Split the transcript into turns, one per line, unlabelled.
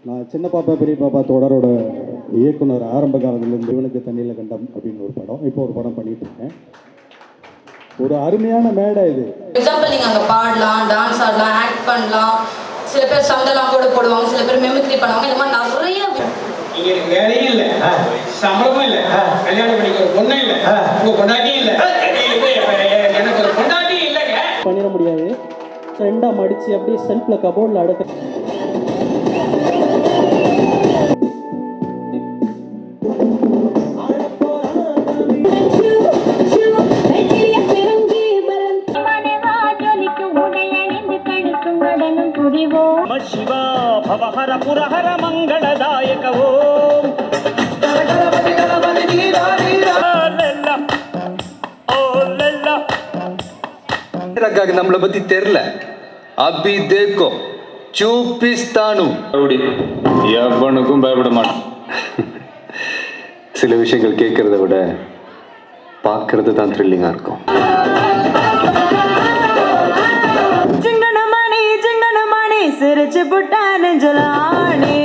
நான் சின்ன பாப்பா பெரிய பாப்பா தொடரோட இயக்குனர் ஆரம்ப காலத்திலிருந்து இவனுக்கு தண்ணியில் கண்டம் அப்படின்னு ஒரு படம் இப்போ ஒரு படம் பண்ணிட்டு இருக்கேன். ஒரு அருமையான மேடை இது.
எக்ஸாம்பிள் நீங்கள் அங்கே பாடலாம், டான்ஸ் ஆடலாம், ஆக்ட் பண்ணலாம், சில பேர் சண்டெல்லாம் கூட போடுவாங்க, சில பேர் மெமிக்ரி பண்ணுவாங்க. இந்த மாதிரி நிறைய
இங்க எனக்கு வேலையும் இல்லை, சம்பளமும் இல்லை, கல்யாணம் பண்ணிக்க ஒரு பொண்ணும் இல்லை, உங்க கொண்டாட்டியும் இல்லை, எனக்கு ஒரு கொண்டாட்டியும் இல்லைங்க.
பண்ணிட முடியாது. ரெண்டாக மடித்து அப்படியே செல்ஃபில் கபோர்டில் அடுக்க
ಶಿವ ಭವಹರ ಪುರಹರ ಮಂಗಳದಾಯಕ ಓಂ
நம்மளை பத்தி தெரியல. அபி தேக்கோ சூப்பிஸ்தானு எவனுக்கும் பயப்பட மாட்டான். சில விஷயங்கள் கேட்கறத விட பார்க்கறது தான் த்ரில்லிங்கா இருக்கும்.
சிரிச்சு புட்டா நெஞ்சலானே